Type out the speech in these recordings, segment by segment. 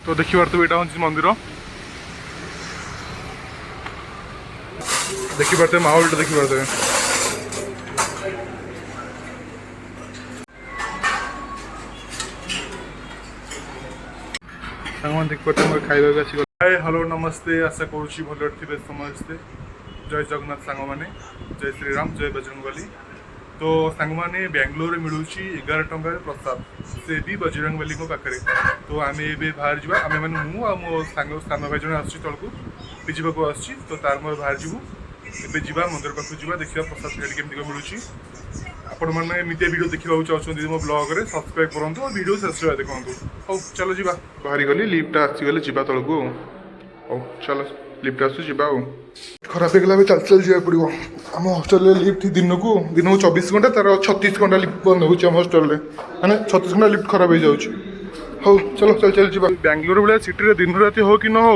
तो देखिए यहाँ हूँ मंदिर देखिए माहौल देखिए देखिए खाइबा आसी हाय हेलो नमस्ते आशा करुँच भल थे समस्ते जय जगन्नाथ सांग मैंने जय श्रीराम जय बजरंगबली। तो सांग मैंने बेंगलोर मिलूँ 11 टंकार प्रसाद से भी बजरंगबली पाखे। तो आम ए बाहर जा आम मैंने मो सान भाई जन आस तौक पिजाक आस तो तार मोर बाहर जीवु ए जा मंदिर पाखक जा देखा प्रसाद खाई केमती मिलूँ। आपण मैंने एमती वीडियो देखा चाहते मो ब्लॉग रे सब्सक्राइब करूँ और वीडियो शेष देखूँ। हौ चलो जा बाहरी गली लिफ्ट आसीगले जा तौक हौ चलो लिफ्ट आसू जा खराब होगा चल चल जा पड़ो आम हस्टेल लिफ्ट दिन को 24 घंटा तार 36 घंटा लिफ्ट बंद हो हस्टेल मैंने 36 घंटा लिफ्ट खराब हो जाऊँ। हौ चलो चल चल जा बेंगलोर भाया सिटी दिन राति हो कि न हो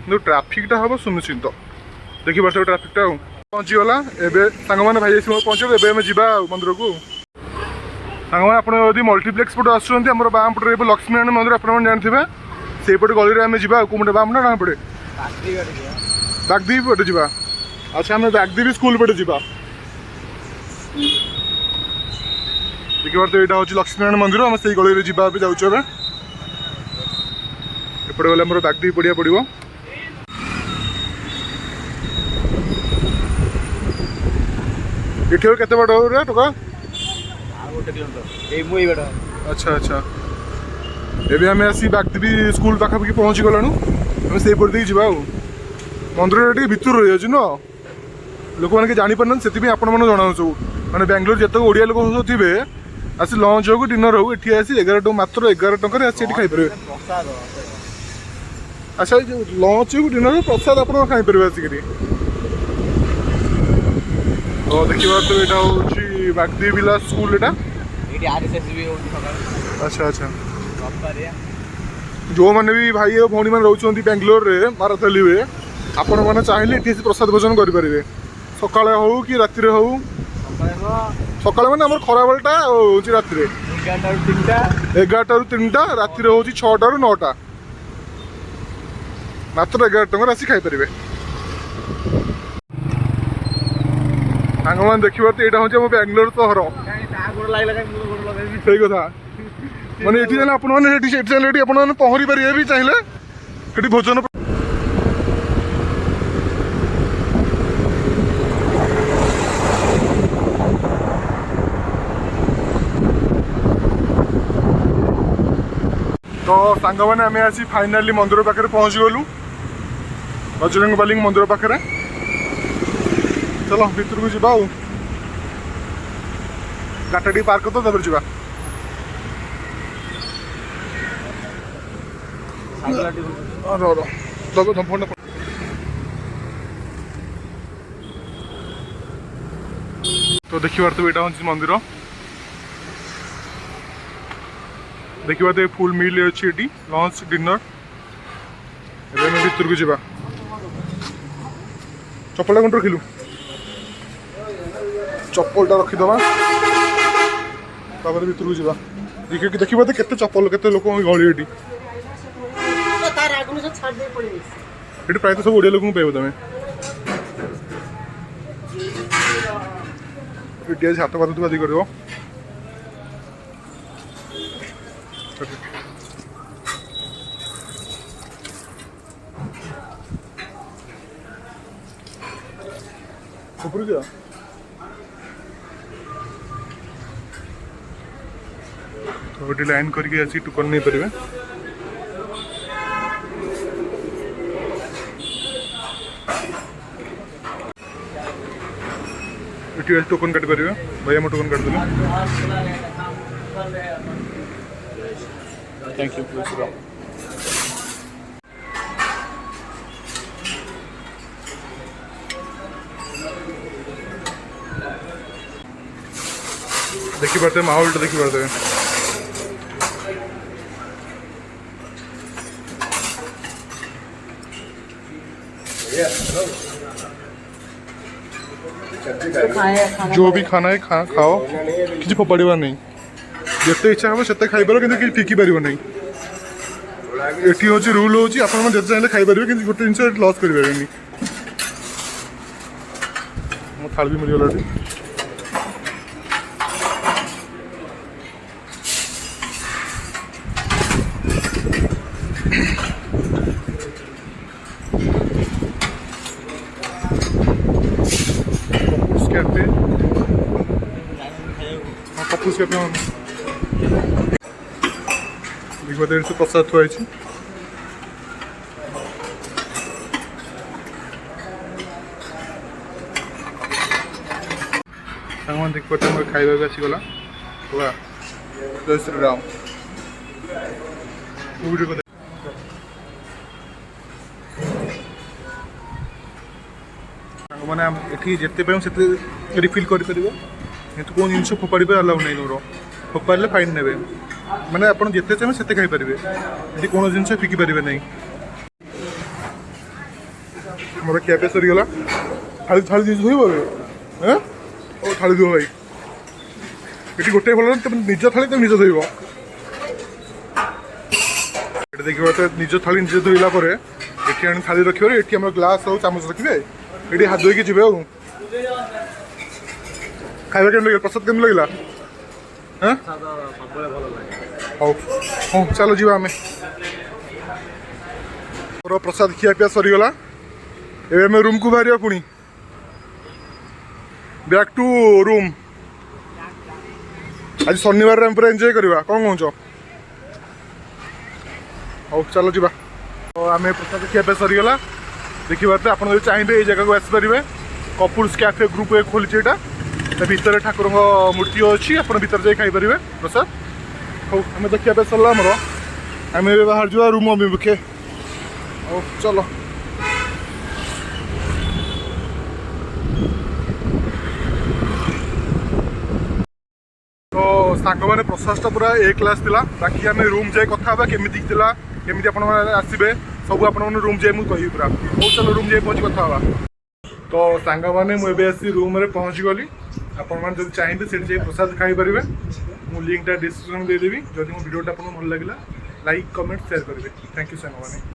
कि ट्राफिकटा हम सुनिश्चित देखी पार्थ ट्राफिकटा पहुँचीगला एवं सांग मैंने भाई पहुँचे एवं जा मंदिर को सांग मैंने आप मल्टीप्लेक्स पटे आसुँच बाम पटे लक्ष्मीनारायण मंदिर आप जानते से पटे गली आम जा कौटे बाम ना पटे बागदेवी पटे जा। अच्छा आम बागदेवी स्कूल पटे जा देखिए यहाँ हूँ लक्ष्मीनारायण मंदिर आम से गली जाऊँ एपटे गले मोर बागदेवी पड़िया पड़ो ये केते बाट रे टका अच्छा अच्छा एबे आम आसी बागदेवी स्कूल पाखापाखि पहुँची गलाणु आम से जा मंदिर भितर रही जाऊँ न लोक मैंने जापार से आपण मैंने जनाऊँ सब मैंने बेंगलोर जिते ओडिया लोक सब थे आसी लंच हो डिनर हो ये आसी 11 मात्र 11 टकर आसी खाईपर। अच्छा लंच हो डिनर प्रसाद आप खाईपर आसिक तो देखिए तो यहाँ हूँ बागदेवी विलास स्कूल एटा अच्छा अच्छा जो मैंने भी भाई और भौणी मैंने रोच बेंगलोर रे माराथली हुए आपण मैंने चाहिए ये प्रसाद भोजन करेंगे सका हो कि राति हो सका मैंने आम खरा बेलटा हूँ राति 11 ରୁ 3ଟା राति हूँ 6ଟା ରୁ 9ଟା मात्र 11 टंका आसी खाईपर। सांग मैंने देखिए तो यहाँ हूँ बेंगलोर सहर सही कथा मैंने ये आपने पहरी पारे भी चाहिए ये भोजन तो सांग मैंने आम आसी फाइनाली मंदिर पाखे पहुँच गलु बजरंगबली मंदिर पाखे। चलो भीतर को जा गाटा टी पार्क तो तब जा तो देखिए तो यहाँ हूँ मंदिर देखिए तो फुल मिल अच्छी लंच डिनर एवं भीतर को जा चप्पल कौन रखिलु चप्पलटा रखीदे भीतर को जा देखिए केते चप्पल केते लोक गली ये प्राय सब ओडिया लोक पाइब तुम ये हाथ पात तो आदि कर ऊपर जा तो ये लाइन करके आसी टोकन नहीं पारे ये टोकन काट पारे भैया मैं टोकन काट देली थैंक यू देखिए पाते माहौल देखिए पाते जो भी खाना है खाओ किसी फोपाड़ा नहीं जिते इच्छा हम से खाईपार कि फिकी पार नहीं एटी हूँ रूल हूँ आप चाहे खाईपर कि गोटे जिन लस करें मो थाल भी मिलगला कैफे हाँ कपूस कैफे देखिए से प्रसाद थुआई सामान देख पाते मोर खाइबा भी आसीगला वाह जय श्री राम वीडियो को मैंने ये जिते से रिफिल करेंगे कितु कौन जिन फोपाड़ी अलाउ नहीं नोर फोपाड़े फाइन ने मैंने आप जिते चाहिए से खाईपर ये कौन जिन फिकी पारे नहीं मोर खिया पिया सरीगला थाली थाली जिन धोब हाँ ओ थाली धुआ भाई ये गोटे भल तुम निज थाली तुम निज धोब ये देखिए तो निज थाली निजे धोला ये आनी थाली रखिए ये आम ग्लास और चामच रखिए ये हाथ धोईकी जी खाଇବା केमती लगे प्रसाद केमती लगला हाँ हाँ चलो जी आम प्रसाद खिया पिया सरीगला ए आम रूम को बाहर पुणी बैक टू रूम आज शनिवार आम पूरा एंजॉय करवा कौन कौच हाँ चलो जी आम प्रसाद खिया पिया सरीगला देखिए तो आप चाहिए ये जगह को आसपारे कपूर्स कैफे ग्रुप खोली यहाँ भितर ठाकुर मूर्ति अच्छी आप भर जाए खाईपर प्रसाद हाँ आम तो खिया सरला आमर आम बाहर जा रूम अभिमुखे हाँ चलो तो सांग मैंने प्रसाद पूरा ए क्लास थिला बाकी आम रूम जाए कथा केमी केमी आसबे सब आप रूम जाए मुझे कह पूरा बहुत चलो रूम जाए पहुँची कथा तो सांग मैंने मुझे आसी रूम में पहुँची गली आप चाहिए से प्रसाद खाईपर मुझे लिंकटा डिस्क्रिप्शन में देदेवी जब मो वीडियोटा आपको भल लगे लाइक कमेंट शेयर करेंगे थैंक यू सांग मैंने।